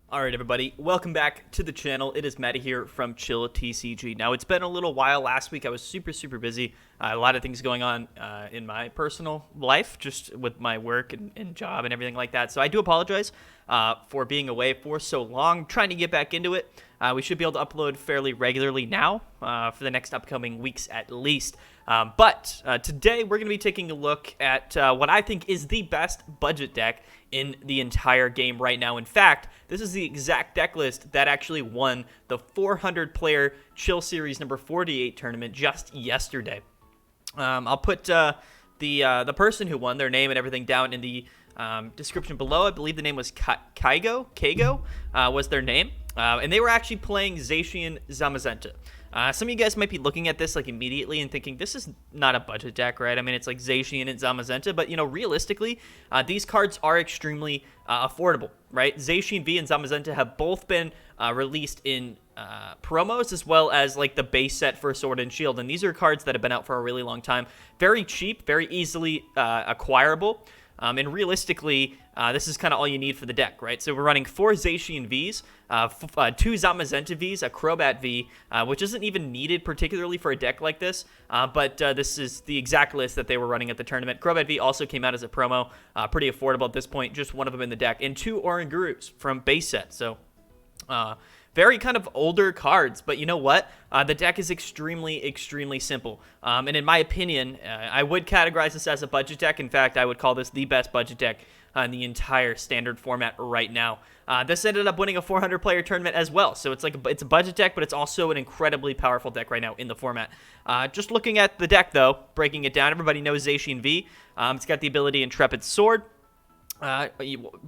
Alright everybody, welcome back to the channel. It is Matty here from Chill TCG. Now it's been a little while. Last week I was super busy. A lot of things going on in my personal life, just with my work and job and everything like that. So I do apologize for being away for so long. Trying to get back into it. We should be able to upload fairly regularly now for the next upcoming weeks at least. But today we're going to be taking a look at what I think is the best budget deck in the entire game right now. In fact, this is the exact deck list that actually won the 400-player Chill Series number 48 tournament just yesterday. I'll put the person who won, their name and everything, down in the description below. I believe the name was Kiego was their name. And they were actually playing Zacian Zamazenta. Some of you guys might be looking at this like immediately and thinking, this is not a budget deck, right? I mean, it's like Zacian and Zamazenta, but, you know, realistically, these cards are extremely affordable, right? Zacian V and Zamazenta have both been released in promos, as well as like the base set for Sword and Shield, and these are cards that have been out for a really long time. Very cheap, very easily acquirable. And realistically, this is kind of all you need for the deck, right? So we're running 4 Zacian Vs, 2 Zamazenta Vs, a Crobat V, which isn't even needed particularly for a deck like this, but this is the exact list that they were running at the tournament. Crobat V also came out as a promo, pretty affordable at this point, just one of them in the deck, and 2 Orangurus from base set, so very kind of older cards, but you know what? The deck is extremely simple. And in my opinion, I would categorize this as a budget deck. In fact, I would call this the best budget deck in the entire standard format right now. This ended up winning a 400-player tournament as well. So it's a budget deck, but it's also an incredibly powerful deck right now in the format. Just looking at the deck, though, breaking it down, everybody knows Zacian V. It's got the ability Intrepid Sword.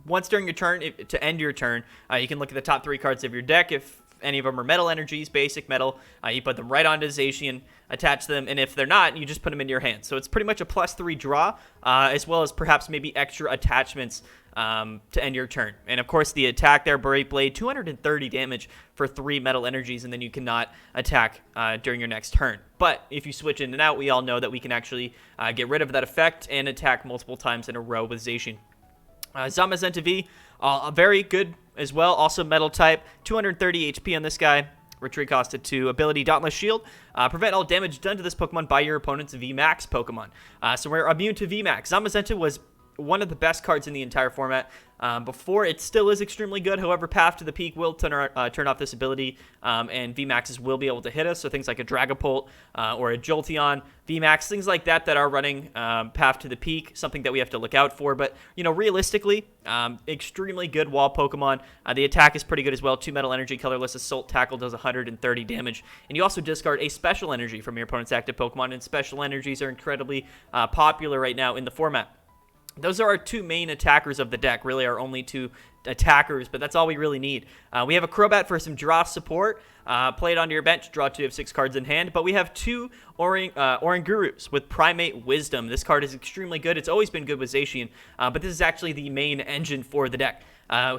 Once during your turn, to end your turn, you can look at the top 3 cards of your deck. If any of them are metal energies, basic metal, you put them right onto Zacian, attach them, and if they're not, you just put them in your hand. So it's pretty much a +3 draw, as well as perhaps maybe extra attachments to end your turn. And of course, the attack there, Buried Blade, 230 damage for 3 metal energies, and then you cannot attack during your next turn. But if you switch in and out, we all know that we can actually get rid of that effect and attack multiple times in a row with Zacian. Zamazenta V, very good as well, also metal type, 230 HP on this guy, retreat cost at 2, ability Dauntless Shield, prevent all damage done to this Pokemon by your opponent's VMAX Pokemon. So we're immune to VMAX. Zamazenta was one of the best cards in the entire format before. It still is extremely good. However, Path to the Peak will turn off this ability, and VMAXs will be able to hit us. So things like a Dragapult or a Jolteon VMAX, things like that are running Path to the Peak, something that we have to look out for. But, you know, realistically, extremely good wall Pokemon. The attack is pretty good as well. 2 Metal Energy, Colorless Assault, Tackle does 130 damage. And you also discard a Special Energy from your opponent's active Pokemon, and Special Energies are incredibly popular right now in the format. Those are our 2 main attackers of the deck, really our only 2 attackers, but that's all we really need. We have a Crobat for some draw support. Play it onto your bench, draw 2 of 6 cards in hand, but we have 2 Orangurus with Primate Wisdom. This card is extremely good. It's always been good with Zacian, but this is actually the main engine for the deck.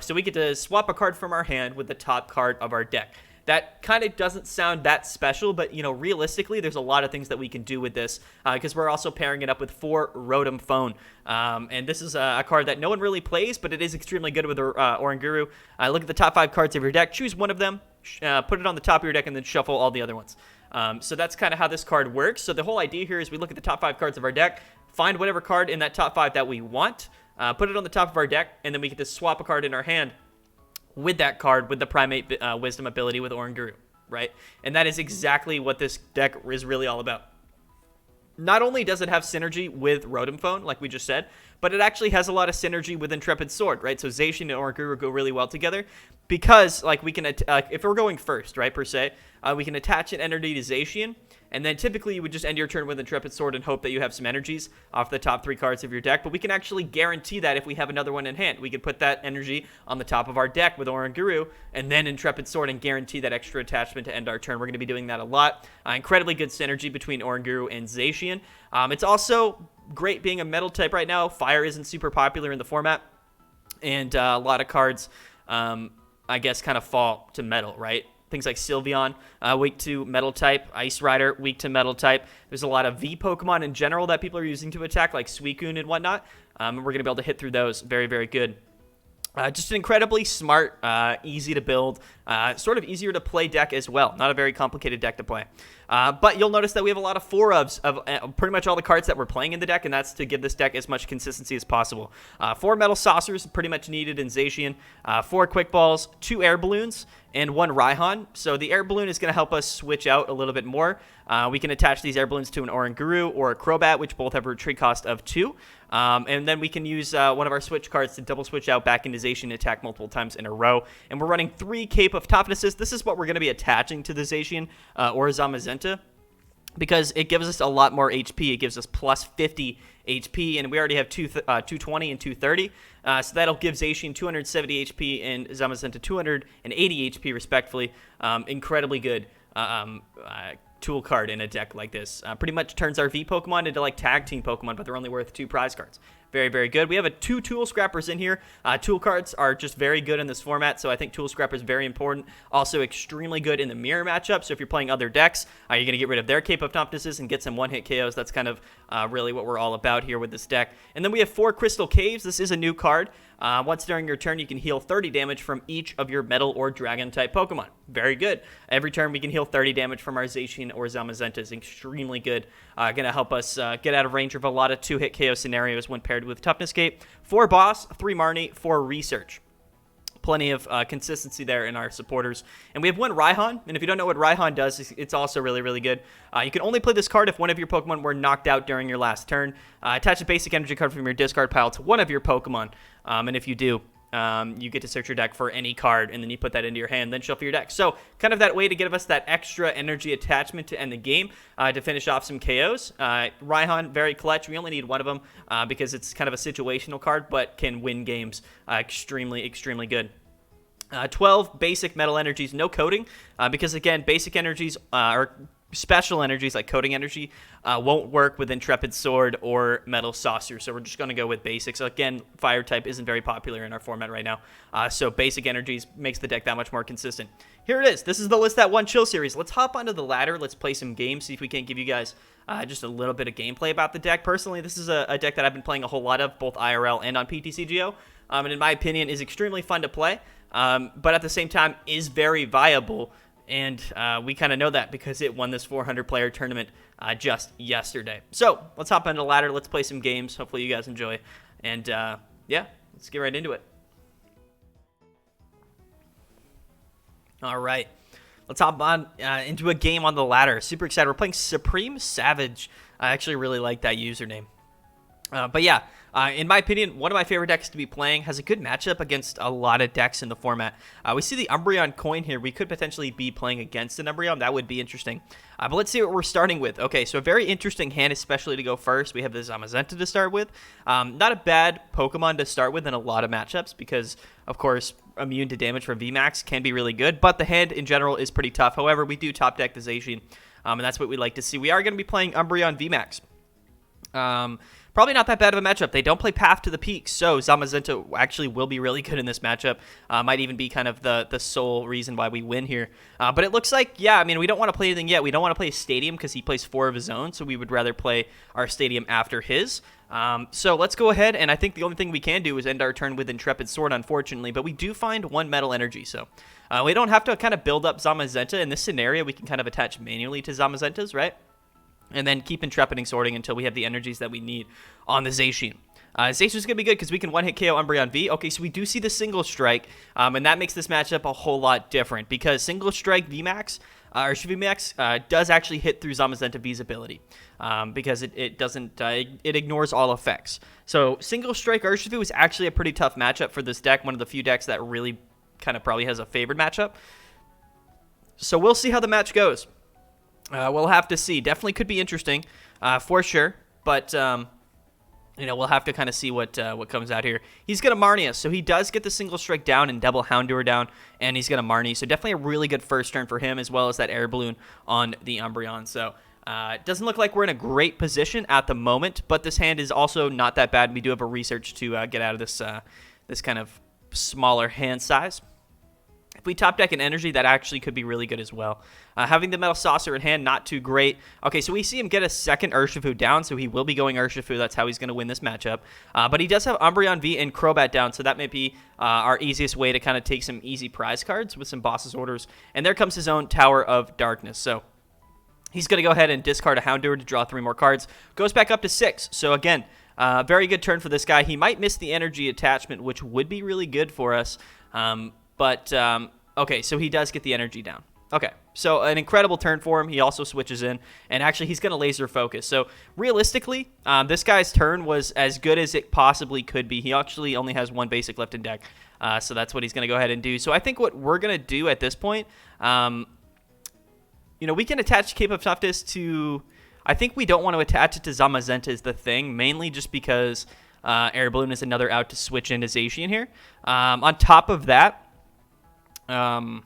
So we get to swap a card from our hand with the top card of our deck. That kind of doesn't sound that special, but, you know, realistically, there's a lot of things that we can do with this because we're also pairing it up with 4 Rotom Phone. And this is a card that no one really plays, but it is extremely good with Oranguru. Look at the top 5 cards of your deck, choose one of them, put it on the top of your deck, and then shuffle all the other ones. So that's kind of how this card works. So the whole idea here is we look at the top 5 cards of our deck, find whatever card in that top 5 that we want, put it on the top of our deck, and then we get to swap a card in our hand with that card, with the Primate Wisdom ability with Oranguru, right? And that is exactly what this deck is really all about. Not only does it have synergy with Rotom Phone, like we just said, but it actually has a lot of synergy with Intrepid Sword, right? So Zacian and Oranguru go really well together because, like, we can, if we're going first, right, per se, we can attach an energy to Zacian, and then typically you would just end your turn with Intrepid Sword and hope that you have some energies off the top 3 cards of your deck, but we can actually guarantee that if we have another one in hand. We can put that energy on the top of our deck with Oranguru, and then Intrepid Sword and guarantee that extra attachment to end our turn. We're going to be doing that a lot. Incredibly good synergy between Oranguru and Zacian. It's also great being a metal type right now. Fire isn't super popular in the format, and a lot of cards, I guess, kind of fall to metal, right? Things like Sylveon, weak to metal type. Ice Rider, weak to metal type. There's a lot of V Pokemon in general that people are using to attack, like Suicune and whatnot. We're going to be able to hit through those very, very good. Just an incredibly smart, easy to build, sort of easier to play deck as well. Not a very complicated deck to play. But you'll notice that we have a lot of 4-ofs of pretty much all the cards that we're playing in the deck, and that's to give this deck as much consistency as possible. 4 Metal Saucers, pretty much needed in Zacian, 4 Quick Balls, 2 Air Balloons, and 1 Raihan. So the Air Balloon is going to help us switch out a little bit more. We can attach these Air Balloons to an Oranguru or a Crobat, which both have a retreat cost of 2. And then we can use one of our switch cards to double switch out back into Zacian and attack multiple times in a row. And we're running 3 Cape of Toughnesses. This is what we're going to be attaching to the Zacian or Zamazenta, because it gives us a lot more HP. It gives us plus 50 HP, and we already have 220 and 230. So that'll give Zacian 270 HP and Zamazenta 280 HP, respectively. Incredibly good tool card in a deck like this. Pretty much turns our V Pokemon into like tag team Pokemon, but they're only worth 2 prize cards. Very, very good. We have 2 Tool Scrappers in here. Tool cards are just very good in this format, so I think Tool Scrapper is very important. Also extremely good in the mirror matchup, so if you're playing other decks, you're going to get rid of their Cape of Toughnesses and get some one-hit KOs. That's kind of really what we're all about here with this deck. And then we have 4 Crystal Caves. This is a new card. Once during your turn, you can heal 30 damage from each of your Metal or Dragon-type Pokemon. Very good. Every turn, we can heal 30 damage from our Zacian or Zamazenta. Is extremely good. Going to help us get out of range of a lot of 2-hit KO scenarios when paired with Toughness Cape. 4 Boss, 3 Marnie, 4 Research. Plenty of consistency there in our supporters. And we have 1 Raihan, and if you don't know what Raihan does, it's also really, really good. You can only play this card if one of your Pokemon were knocked out during your last turn. Attach a basic energy card from your discard pile to one of your Pokemon, and if you do, you get to search your deck for any card, and then you put that into your hand, then shuffle your deck. So kind of that way to give us that extra energy attachment to end the game, to finish off some KOs. Raihan, very clutch. We only need one of them because it's kind of a situational card, but can win games. Extremely, extremely good. 12 basic metal energies, no coding, because again, basic energies or special energies like coding energy won't work with Intrepid Sword or Metal Saucer, so we're just going to go with basics. So again, fire type isn't very popular in our format right now, so basic energies makes the deck that much more consistent. Here it is. This is the List That One Chill series. Let's hop onto the ladder. Let's play some games, see if we can't give you guys just a little bit of gameplay about the deck. Personally, this is a deck that I've been playing a whole lot of, both IRL and on PTCGO, and in my opinion is extremely fun to play. But at the same time is very viable, and we kind of know that because it won this 400-player tournament just yesterday. So let's hop into the ladder. Let's play some games. Hopefully you guys enjoy. And yeah, let's get right into it. All right. Let's hop on into a game on the ladder. Super excited. We're playing Supreme Savage. I actually really like that username. But yeah, in my opinion, one of my favorite decks to be playing, has a good matchup against a lot of decks in the format. We see the Umbreon coin here. We could potentially be playing against an Umbreon. That would be interesting. But let's see what we're starting with. Okay, so a very interesting hand, especially to go first. We have the Zamazenta to start with. Not a bad Pokemon to start with in a lot of matchups because, of course, immune to damage from VMAX can be really good. But the hand in general is pretty tough. However, we do top deck the Zacian, and that's what we like to see. We are going to be playing Umbreon VMAX. Probably not that bad of a matchup. They don't play Path to the Peak, so Zamazenta actually will be really good in this matchup. Might even be kind of the sole reason why we win here. But it looks like, yeah, I mean, we don't want to play anything yet. We don't want to play Stadium because he plays 4 of his own, so we would rather play our Stadium after his. So let's go ahead, and I think the only thing we can do is end our turn with Intrepid Sword, unfortunately, but we do find 1 Metal Energy, so we don't have to kind of build up Zamazenta. In this scenario, we can kind of attach manually to Zamazentas, right? And then keep Intrepiding Sorting until we have the energies that we need on the Zacian. Zacian's going to be good because we can one-hit KO Umbreon V. Okay, so we do see the Single Strike, and that makes this matchup a whole lot different because Single Strike VMAX, or VMAX, does actually hit through Zamazenta V's ability because it doesn't, it ignores all effects. So Single Strike Urshifu is actually a pretty tough matchup for this deck, one of the few decks that really kind of probably has a favored matchup. So we'll see how the match goes. We'll have to see. Definitely could be interesting, for sure. But you know, we'll have to kind of see what comes out here. He's gonna Marnie us, so he does get the Single Strike down and double Houndour down, and he's gonna Marnie. So definitely a really good first turn for him, as well as that Air Balloon on the Umbreon. So it doesn't look like we're in a great position at the moment, but this hand is also not that bad. We do have a research to get out of this this kind of smaller hand size. If we top deck an energy, that actually could be really good as well. Having the Metal Saucer in hand, not too great. Okay, so we see him get a second Urshifu down, so he will be going Urshifu. That's how he's going to win this matchup. But he does have Umbreon V and Crobat down, so that may be our easiest way to kind of take some easy prize cards with some boss's orders. And there comes his own Tower of Darkness. So he's going to go ahead and discard a Houndour to draw 3 more cards. Goes back up to 6. So again, very good turn for this guy. He might miss the energy attachment, which would be really good for us. Okay, so he does get the energy down. Okay, so an incredible turn for him. He also switches in, and actually he's going to laser focus. So realistically, this guy's turn was as good as it possibly could be. He actually only has 1 basic left in deck, so that's what he's going to go ahead and do. So I think what we're going to do at this point, we can attach Cape of Toughness to... I think we don't want to attach it to Zamazenta is the thing, mainly just because Air Balloon is another out to switch into Zacian here. On top of that, on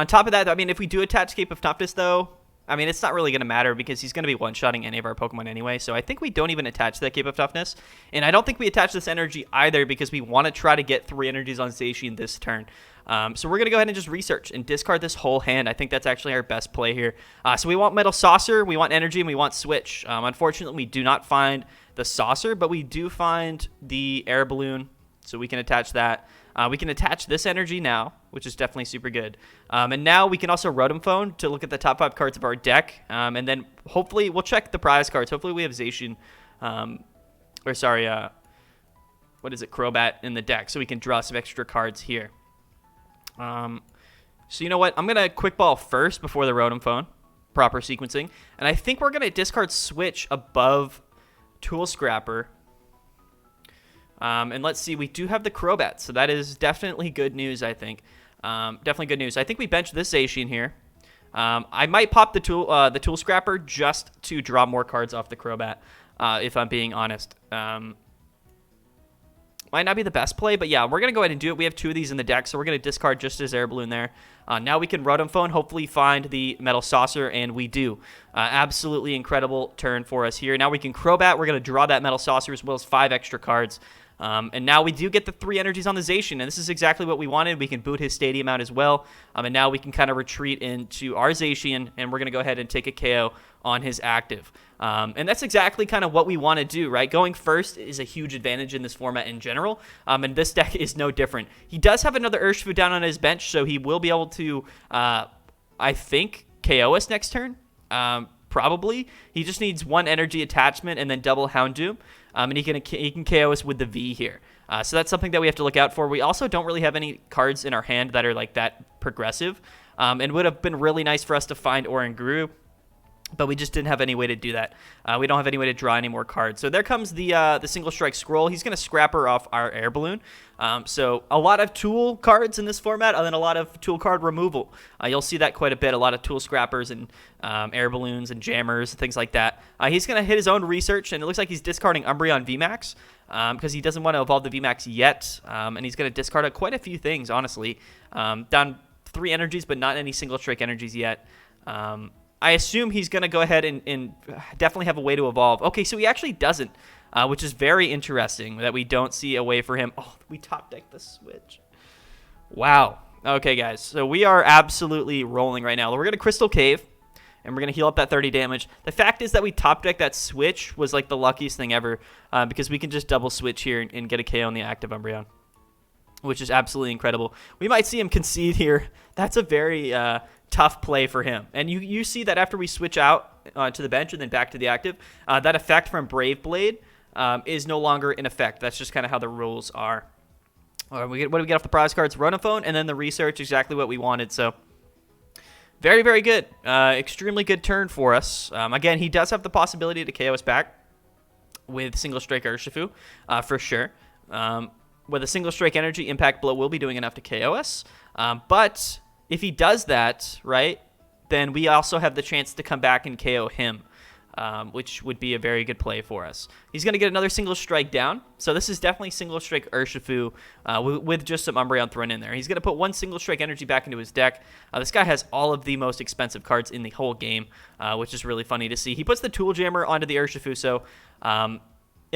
top of that, I mean, if we do attach Cape of Toughness, though, I mean, it's not really going to matter because he's going to be one-shotting any of our Pokemon anyway. So I think we don't even attach that Cape of Toughness. And I don't think we attach this energy either because we want to try to get 3 energies on Zacian this turn. So we're going to go ahead and just research and discard this whole hand. I think that's actually our best play here. So we want Metal Saucer, we want Energy, and we want Switch. Unfortunately, we do not find the Saucer, but we do find the Air Balloon, so we can attach that. We can attach this energy now, which is definitely super good. And now we can also Rotom Phone to look at the top 5 cards of our deck. And then hopefully we'll check the prize cards. Hopefully we have Zacian, Crobat in the deck, so we can draw some extra cards here. So you know what? I'm going to Quick Ball first before the Rotom Phone. Proper sequencing. And I think we're going to discard Switch above Tool Scrapper. And let's see, we do have the Crobat, so that is definitely good news, I think. Definitely good news. I think we bench this Zacian here. I might pop the Tool Scrapper just to draw more cards off the Crobat, if I'm being honest. Might not be the best play, but yeah, we're going to go ahead and do it. We have 2 of these in the deck, so we're going to discard just his Air Balloon there. Now we can Rotom Phone, hopefully find the Metal Saucer, and we do. Absolutely incredible turn for us here. Now we can Crobat. We're going to draw that Metal Saucer as well as 5 extra cards. And now we do get the 3 energies on the Zacian, and this is exactly what we wanted. We can boot his Stadium out as well, and now we can kind of retreat into our Zacian, and we're going to go ahead and take a KO on his active. And that's exactly kind of what we want to do, right? Going first is a huge advantage in this format in general, and this deck is no different. He does have another Urshifu down on his bench, so he will be able to, I think, KO us next turn. Probably. He just needs 1 energy attachment and then double Houndoom. And he can KO us with the V here. So that's something that we have to look out for. We also don't really have any cards in our hand that are like that progressive. And would have been really nice for us to find Oranguru, but we just didn't have any way to do that. We don't have any way to draw any more cards. So there comes the Single Strike Scroll. He's going to Scrapper off our Air Balloon. So a lot of Tool cards in this format, and then a lot of Tool card removal. You'll see that quite a bit. A lot of Tool Scrappers and Air Balloons and Jammers and things like that. He's going to hit his own research, and it looks like he's discarding Umbreon VMAX because he doesn't want to evolve the VMAX yet. And he's going to discard quite a few things, honestly. Down 3 energies, but not any Single Strike energies yet. I assume he's going to go ahead and definitely have a way to evolve. Okay, so he actually doesn't, which is very interesting that we don't see a way for him. Oh, we top decked the Switch. Wow. Okay, guys, so we are absolutely rolling right now. We're going to Crystal Cave, and we're going to heal up that 30 damage. The fact is that we top decked that Switch was like the luckiest thing ever because we can just double switch here and get a KO on the active Umbreon, which is absolutely incredible. We might see him concede here. That's a very tough play for him. And you see that after we switch out to the bench and then back to the active, that effect from Brave Blade is no longer in effect. That's just kind of how the rules are. What do we get off the prize cards? Rotom Phone, and then the research, exactly what we wanted. So very, very good. Extremely good turn for us. Again, he does have the possibility to KO us back with Single Strike Urshifu, for sure. With a Single Strike Energy, Impact Blow will be doing enough to KO us. But if he does that, right, then we also have the chance to come back and KO him, which would be a very good play for us. He's going to get another Single Strike down. So this is definitely Single Strike Urshifu with just some Umbreon thrown in there. He's going to put 1 Single Strike Energy back into his deck. This guy has all of the most expensive cards in the whole game, which is really funny to see. He puts the Tool Jammer onto the Urshifu, so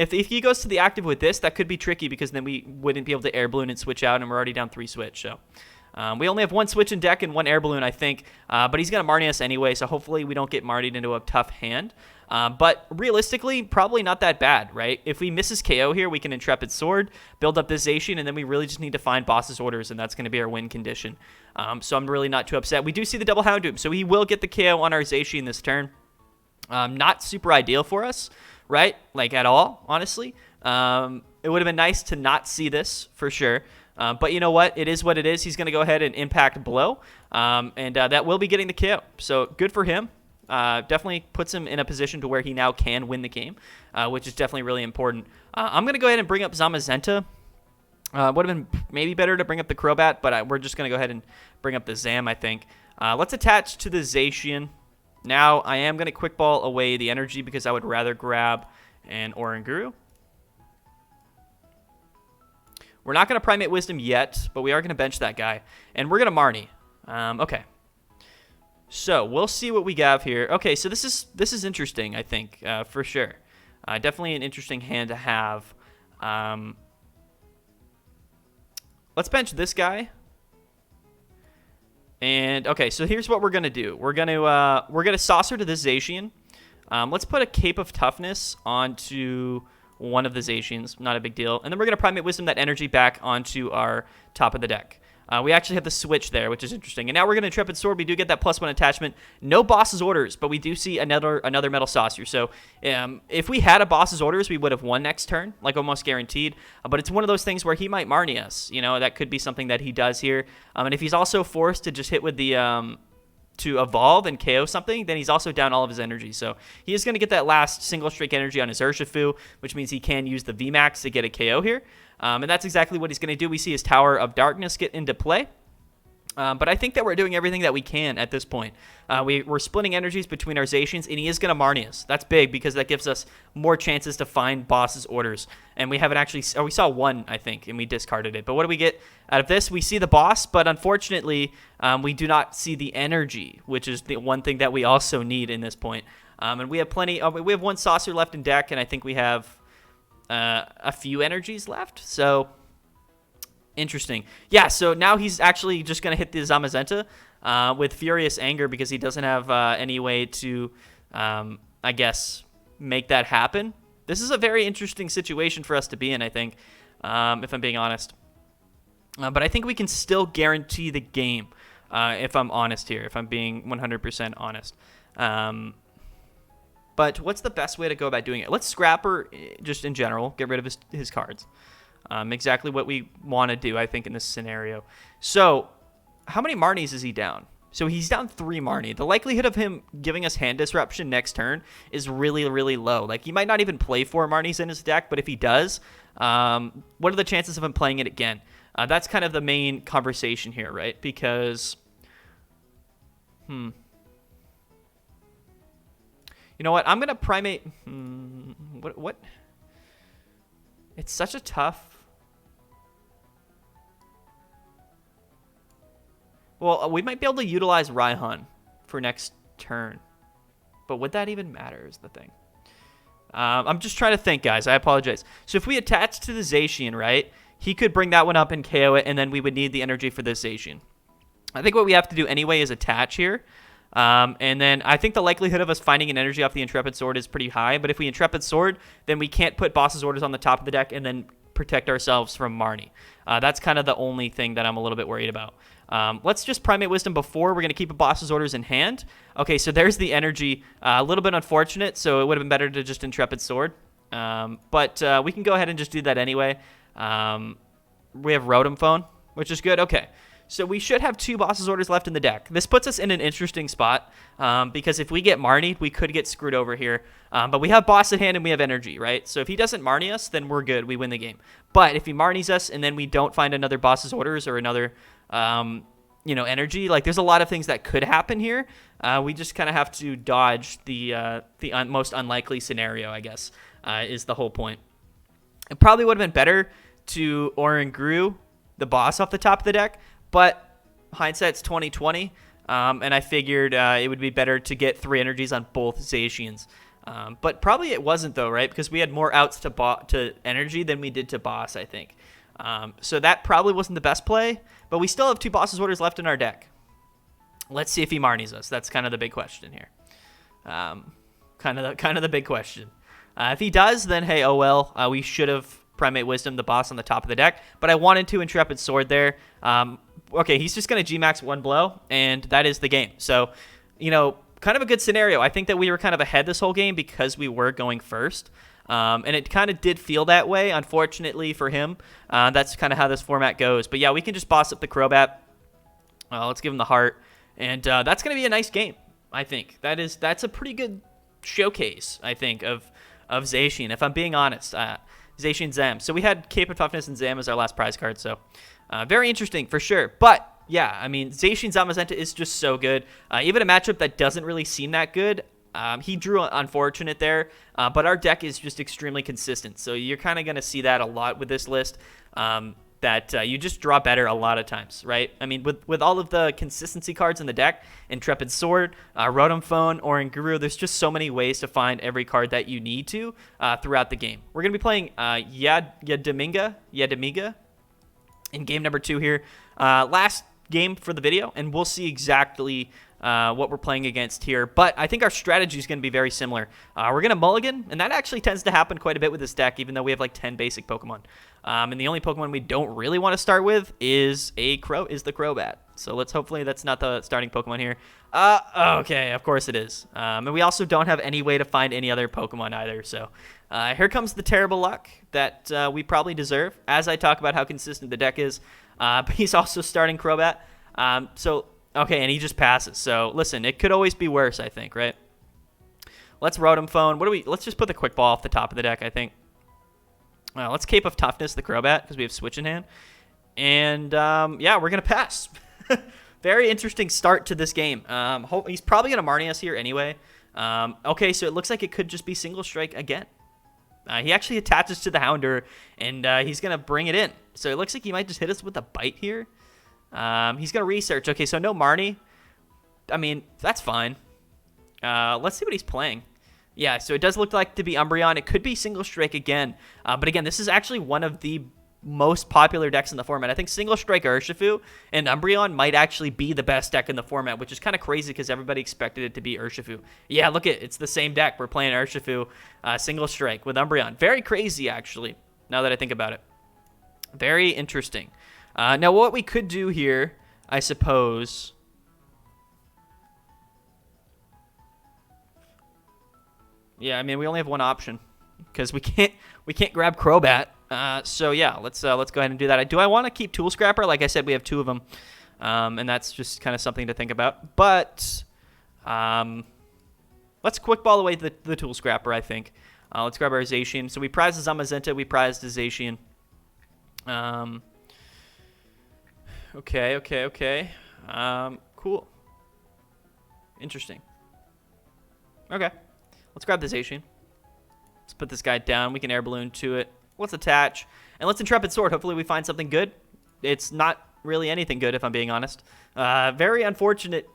if he goes to the active with this, that could be tricky because then we wouldn't be able to Air Balloon and switch out, and we're already down 3 switch. So we only have 1 switch in deck and 1 Air Balloon, I think. But he's going to Marnie us anyway, so hopefully we don't get Marnied into a tough hand. But realistically, probably not that bad, right? If we misses KO here, we can Intrepid Sword, build up this Zacian, and then we really just need to find boss's orders, and that's going to be our win condition. So I'm really not too upset. We do see the double Houndoom, so he will get the KO on our Zacian this turn. Not super ideal for us, right? Like at all, honestly. It would have been nice to not see this for sure. But you know what? It is what it is. He's going to go ahead and impact Blow, and that will be getting the KO. So good for him. Definitely puts him in a position to where he now can win the game, which is definitely really important. I'm going to go ahead and bring up Zamazenta. Would have been maybe better to bring up the Crobat, but we're just going to go ahead and bring up the Zam, I think. Let's attach to the Zacian. Now, I am going to Quick Ball away the energy because I would rather grab an Oranguru. We're not going to Primate Wisdom yet, but we are going to bench that guy. And we're going to Marnie. Okay. So, we'll see what we have here. Okay, so this is interesting, I think, for sure. Definitely an interesting hand to have. Let's bench this guy. And okay, so here's what we're gonna do. We're gonna saucer to this Zacian. Let's put a Cape of Toughness onto one of the Zacians. Not a big deal. And then we're gonna Primate Wisdom that energy back onto our top of the deck. We actually have the switch there, which is interesting. And now we're gonna Intrepid Sword. We do get that +1 attachment. No boss's orders, but we do see another Metal Saucer. So if we had a boss's orders, we would have won next turn, like almost guaranteed. But it's one of those things where he might Marnie us. You know, that could be something that he does here. And if he's also forced to just hit with the to evolve and KO something, then he's also down all of his energy. So he is going to get that last single streak energy on his Urshifu, which means he can use the VMAX to get a KO here. And that's exactly what he's going to do. We see his Tower of Darkness get into play. But I think that we're doing everything that we can at this point. We're splitting energies between our Zacians, and he is going to Marnie us. That's big because that gives us more chances to find boss's orders. And we haven't actually... Or we saw one, I think, and we discarded it. But what do we get out of this? We see the boss, but unfortunately, we do not see the energy, which is the one thing that we also need in this point. And we have plenty... we have 1 saucer left in deck, and I think we have a few energies left. So... Interesting. Yeah, so now he's actually just going to hit the Zamazenta with Furious Anger because he doesn't have any way to, I guess, make that happen. This is a very interesting situation for us to be in, I think, if I'm being honest. But I think we can still guarantee the game, if I'm honest here, if I'm being 100% honest. But what's the best way to go about doing it? Let's Scrapper, just in general, get rid of his cards. Exactly what we want to do, I think, in this scenario. So, how many Marnies is he down? So, he's down 3 Marnie. The likelihood of him giving us hand disruption next turn is really, really low. Like, he might not even play 4 Marnies in his deck, but if he does, what are the chances of him playing it again? That's kind of the main conversation here, right? Because, you know what? I'm going to Primate... What? It's such a tough... Well, we might be able to utilize Raihan for next turn. But would that even matter is the thing. I'm just trying to think, guys. I apologize. So if we attach to the Zacian, right, he could bring that one up and KO it, and then we would need the energy for this Zacian. I think what we have to do anyway is attach here. And then I think the likelihood of us finding an energy off the Intrepid Sword is pretty high. But if we Intrepid Sword, then we can't put boss's orders on the top of the deck and then protect ourselves from Marnie. That's kind of the only thing that I'm a little bit worried about. Let's just Primate Wisdom before. We're going to keep a boss's orders in hand. Okay, so there's the energy. A little bit unfortunate, so it would have been better to just Intrepid Sword. But we can go ahead and just do that anyway. We have Rotom Phone, which is good. Okay. So we should have 2 boss's orders left in the deck. This puts us in an interesting spot because if we get Marnied, we could get screwed over here. But we have boss at hand and we have energy, right? So if he doesn't Marnie us, then we're good. We win the game. But if he Marnies us and then we don't find another boss's orders or another, energy, like there's a lot of things that could happen here. We just kind of have to dodge the most unlikely scenario, I guess, is the whole point. It probably would have been better to Oranguru the boss off the top of the deck. But hindsight's 20/20, and I figured it would be better to get 3 energies on both Zacians. But probably it wasn't, though, right? Because we had more outs to energy than we did to boss, I think. So that probably wasn't the best play, but we still have 2 boss's orders left in our deck. Let's see if he Marnies us. That's kind of the big question here. Kind of the big question. If he does, then hey, oh well. We should have Primate Wisdom the boss on the top of the deck, but I wanted to Intrepid Sword there. Okay, he's just going to G-Max 1 blow, and that is the game. So, you know, kind of a good scenario. I think that we were kind of ahead this whole game because we were going first. And it kind of did feel that way, unfortunately for him. That's kind of how this format goes. But yeah, we can just boss up the Crobat. Let's give him the heart. And that's going to be a nice game, I think. That's a pretty good showcase, I think, of Zacian, if I'm being honest. Zacian Zam. So we had Cape of Toughness and Zam as our last prize card. So very interesting for sure. But yeah, I mean, Zacian Zamazenta is just so good. Even a matchup that doesn't really seem that good, he drew unfortunate there, but our deck is just extremely consistent. So you're kind of going to see that a lot with this list, that you just draw better a lot of times, right? I mean, with all of the consistency cards in the deck, Intrepid Sword, Rotom Phone, Oranguru, there's just so many ways to find every card that you need to throughout the game. We're going to be playing Yadimiga in game number 2 here. Last game for the video, and we'll see exactly what we're playing against here. But I think our strategy is going to be very similar. We're going to mulligan, and that actually tends to happen quite a bit with this deck, even though we have like 10 basic Pokemon. And the only Pokemon we don't really want to start with is the Crobat. So hopefully that's not the starting Pokemon here. Okay, of course it is. And we also don't have any way to find any other Pokemon either. So here comes the terrible luck that we probably deserve, as I talk about how consistent the deck is. But he's also starting Crobat. Okay, and he just passes. So listen, it could always be worse, I think, right? Let's Rotom Phone. Let's just put the Quick Ball off the top of the deck, I think. Let's Cape of Toughness the Crobat because we have Switch in hand. And yeah, we're going to pass. Very interesting start to this game. He's probably going to Marnie us here anyway. Okay, so it looks like it could just be Single Strike again. He actually attaches to the Houndour, and he's going to bring it in. So it looks like he might just hit us with a Bite here. He's going to research. Okay, so no Marnie. I mean, that's fine. Let's see what he's playing. Yeah, so it does look like to be Umbreon. It could be Single Strike again. But again, this is actually one of the most popular decks in the format. I think Single Strike Urshifu and Umbreon might actually be the best deck in the format, which is kind of crazy because everybody expected it to be Urshifu. Yeah, look it's the same deck. We're playing Urshifu Single Strike with Umbreon. Very crazy, actually, now that I think about it. Very interesting. Now, what we could do here, I suppose... Yeah, I mean, we only have one option because we can't grab Crobat. So yeah, let's go ahead and do that. Do I want to keep Tool Scrapper? Like I said, we have 2 of them, and that's just kind of something to think about. But let's Quick Ball away the Tool Scrapper, I think. Let's grab our Zacian. So we prized the Zamazenta. We prized the Zacian. Okay. Cool. Interesting. Okay. Let's grab the Zacian. Let's put this guy down. We can Air Balloon to it. Let's attach. And let's Intrepid Sword. Hopefully we find something good. It's not really anything good, if I'm being honest. Very unfortunate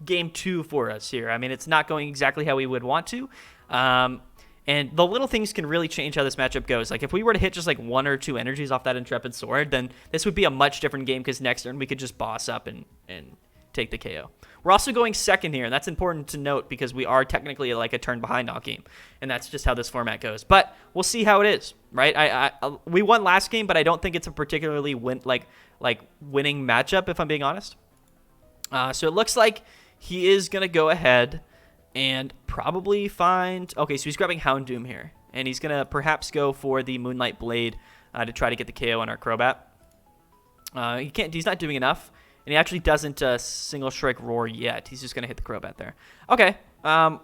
game 2 for us here. I mean, it's not going exactly how we would want to. And the little things can really change how this matchup goes. Like, if we were to hit just like 1 or 2 energies off that Intrepid Sword, then this would be a much different game because next turn we could just boss up and take the KO. We're also going second here, and that's important to note because we are technically like a turn behind all game, and that's just how this format goes. But we'll see how it is, right? We won last game, but I don't think it's a particularly winning matchup, if I'm being honest. So it looks like he is going to go ahead and probably find... Okay, so he's grabbing Houndoom here, and he's going to perhaps go for the Moonlight Blade to try to get the KO on our Crobat. He's not doing enough. And he actually doesn't Single Strike Roar yet. He's just going to hit the Crobat there. Okay.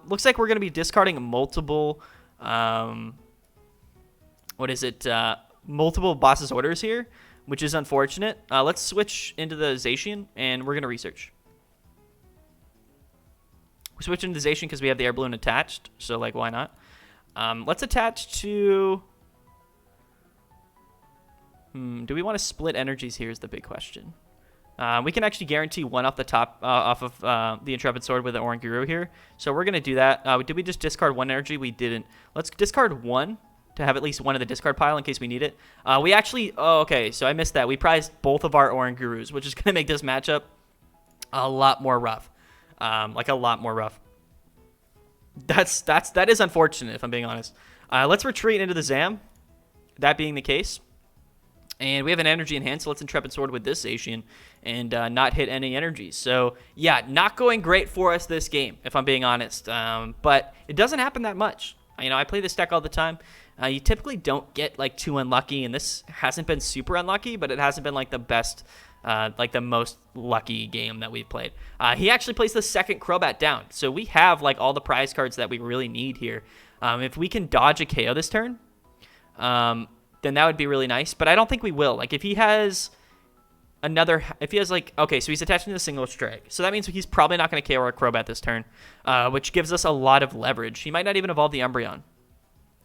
Looks like we're going to be discarding multiple... multiple boss's orders here, which is unfortunate. Let's switch into the Zacian, and we're going to research. We're switching to the Zacian because we have the Air Balloon attached. So, like, why not? Let's attach to... Do we want to split energies here is the big question. We can actually guarantee one off the top, off of the Intrepid Sword with the Oranguru here. So we're going to do that. Did we just discard one energy? We didn't. Let's discard one to have at least one in the discard pile in case we need it. We actually, oh, okay, so I missed that. We prized both of our Orangurus, which is going to make this matchup a lot more rough. Like a lot more rough. That is unfortunate, if I'm being honest. Let's retreat into the Zam, that being the case. And we have an energy in hand, so let's Intrepid Sword with this Zacian and not hit any energies. So, yeah, not going great for us this game, if I'm being honest. But it doesn't happen that much. You know, I play this deck all the time. You typically don't get, like, too unlucky, and this hasn't been super unlucky, but it hasn't been, like, the best, like, the most lucky game that we've played. He actually plays the second Crobat down, so we have, like, all the prize cards that we really need here. If we can dodge a KO this turn, then that would be really nice, but I don't think we will. Like, if he has another, if he has, like, okay, so he's attaching to the single strike, so that means he's probably not going to KO our Crobat this turn, which gives us a lot of leverage. He might not even evolve the Umbreon.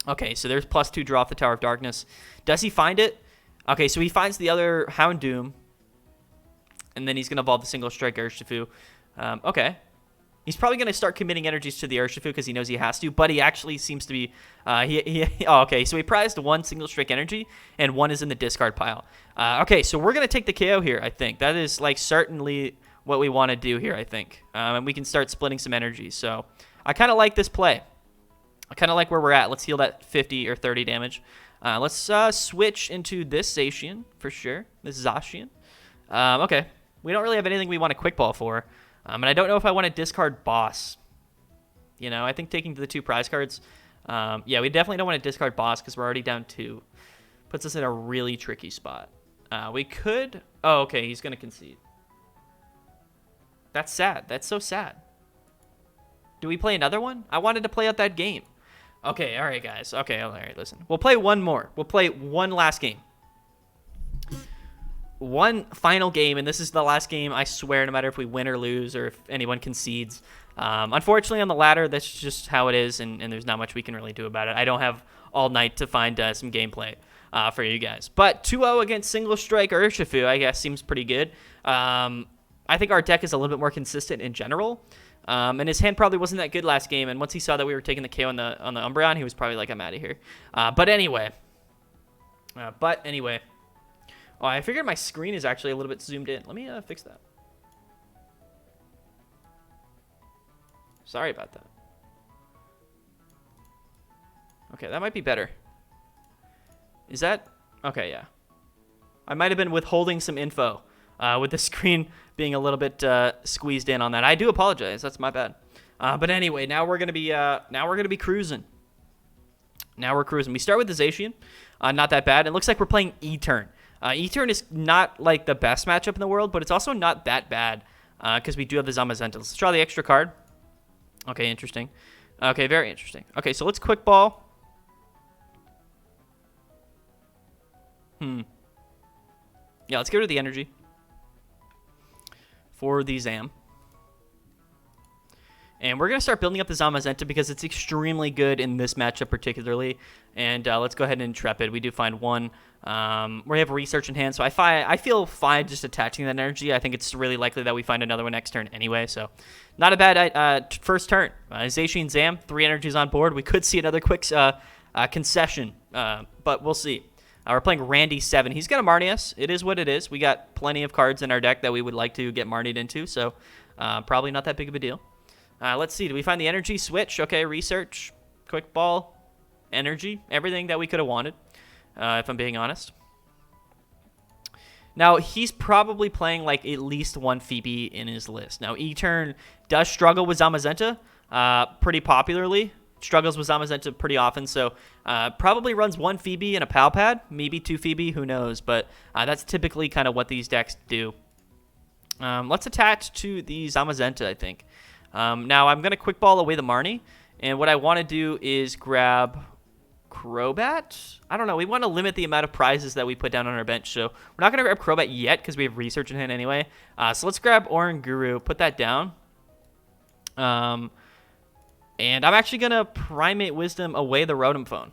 Okay, so there's +2 draw off the Tower of Darkness. Does he find it? Okay, so he finds the other Houndoom, and then he's going to evolve the single strike Urshifu. Okay. He's probably going to start committing energies to the Urshifu because he knows he has to, but he actually seems to be, oh, okay, so he prized one single strike energy, and one is in the discard pile. Okay, so we're going to take the KO here, I think. That is, like, certainly what we want to do here, I think. And we can start splitting some energy, so I kind of like this play. I kind of like where we're at. Let's heal that 50 or 30 damage. Let's switch into this Zacian, for sure, this Zacian. Okay, we don't really have anything we want to quick ball for. And I don't know if I want to discard Boss. You know, I think taking the 2 prize cards. Yeah, we definitely don't want to discard Boss because we're already down 2. Puts us in a really tricky spot. We could... Oh, okay, he's going to concede. That's sad. That's so sad. Do we play another one? I wanted to play out that game. Okay, all right, guys. Okay, all right, listen. We'll play one more. We'll play one last game. One final game, and this is the last game, I swear, no matter if we win or lose or if anyone concedes. Unfortunately, on the ladder, that's just how it is, and there's not much we can really do about it. I don't have all night to find some gameplay for you guys. But 2-0 against Single Strike Urshifu, I guess, seems pretty good. I think our deck is a little bit more consistent in general, and his hand probably wasn't that good last game, and once he saw that we were taking the KO on the Umbreon, he was probably like, I'm out of here. But anyway. Oh, I figured my screen is actually a little bit zoomed in. Let me fix that. Sorry about that. Okay, that might be better. Is that... Okay, yeah. I might have been withholding some info with the screen being a little bit squeezed in on that. I do apologize. That's my bad. But anyway, now we're gonna be cruising. Now we're cruising. We start with the Zacian. Not that bad. It looks like we're playing E-Turn. E-Turn is not, like, the best matchup in the world, but it's also not that bad because we do have the Zamazenta. Let's draw the extra card. Okay, interesting. Okay, very interesting. Okay, so let's quick ball. Yeah, let's get rid of the energy for the Zam. And we're going to start building up the Zamazenta because it's extremely good in this matchup particularly. And let's go ahead and Intrepid. We do find one. We have Research in hand, so I feel fine just attaching that energy. I think it's really likely that we find another one next turn anyway. So not a bad first turn. Zacian Zam, 3 energies on board. We could see another quick concession, but we'll see. We're playing Randy 7. He's going to Marnie us. It is what it is. We got plenty of cards in our deck that we would like to get Marnied into, so probably not that big of a deal. Let's see. Do we find the energy? Switch. Okay, Research. Quick ball. Energy. Everything that we could have wanted, if I'm being honest. Now, he's probably playing like at least one Phoebe in his list. Now, E-Turn does struggle with Zamazenta pretty popularly. Struggles with Zamazenta pretty often, so probably runs one Phoebe and a Pal Pad. Maybe 2 Phoebe. Who knows? But that's typically kind of what these decks do. Let's attach to the Zamazenta, I think. Now, I'm going to quick ball away the Marnie, and what I want to do is grab Crobat. I don't know. We want to limit the amount of prizes that we put down on our bench, so we're not going to grab Crobat yet because we have Research in hand anyway. So let's grab Oranguru, put that down. And I'm actually going to Primate Wisdom away the Rotom Phone.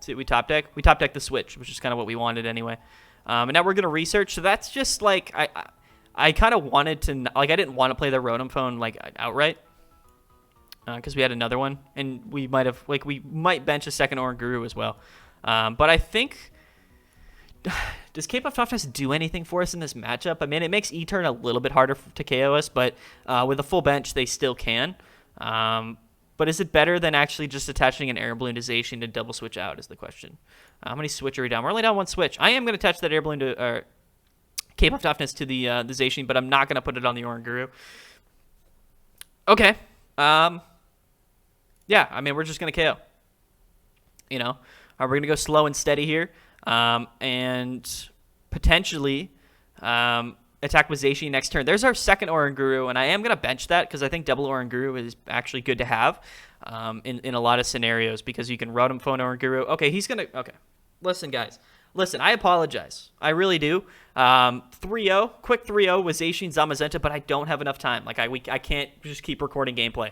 See what we top deck? We top deck the Switch, which is kind of what we wanted anyway. And now we're going to Research, so that's just like... I kind of wanted to, like, I didn't want to play the Rotom Phone, like, outright. Because we had another one, and we might bench a second Oranguru as well. But I think, does Cape of Toughness do anything for us in this matchup? I mean, it makes E-Turn a little bit harder to KO us, but with a full bench, they still can. But is it better than actually just attaching an Air Balloon to Zacian to double switch out is the question. How many switch are we down? We're only down one switch. I am going to attach that Air Balloon to Cape of Toughness to the Zacian, but I'm not going to put it on the Oranguru. Okay. Yeah, I mean, we're just going to KO. You know, we're going to go slow and steady here, and potentially attack with Zacian next turn. There's our second Oranguru, and I am going to bench that because I think double Oranguru is actually good to have in a lot of scenarios because you can Rotom Phone Oranguru. Okay, he's going to... Okay, listen, guys. Listen, I apologize. I really do. 3-0, quick 3-0 with Zacian Zamazenta, but I don't have enough time. Like, I can't just keep recording gameplay.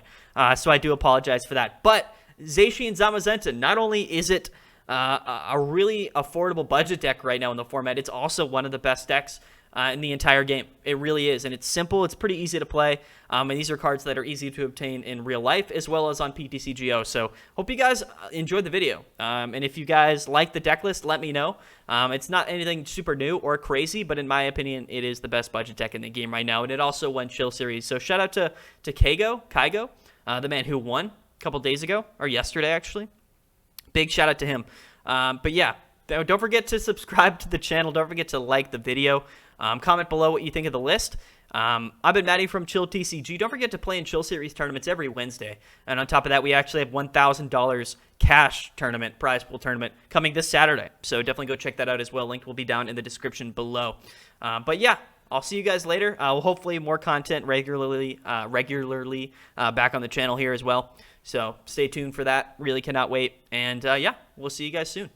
So I do apologize for that. But Zacian Zamazenta, not only is it a really affordable budget deck right now in the format, it's also one of the best decks in the entire game. It really is, and it's simple. It's pretty easy to play, and these are cards that are easy to obtain in real life as well as on PTCGO. So hope you guys enjoyed the video, and if you guys like the deck list, let me know. It's not anything super new or crazy, but in my opinion, it is the best budget deck in the game right now, and it also won Chill Series. So shout out to Kiego, the man who won a couple days ago, or yesterday actually. Big shout out to him. But yeah, don't forget to subscribe to the channel. Don't forget to like the video. Comment below what you think of the list. I've been Maddie from Chill TCG. Don't forget to play in Chill Series tournaments every Wednesday. And on top of that, we actually have $1,000 cash tournament, prize pool tournament, coming this Saturday. So definitely go check that out as well. Link will be down in the description below. But yeah, I'll see you guys later. Hopefully more content regularly back on the channel here as well. So stay tuned for that. Really cannot wait. And yeah, we'll see you guys soon.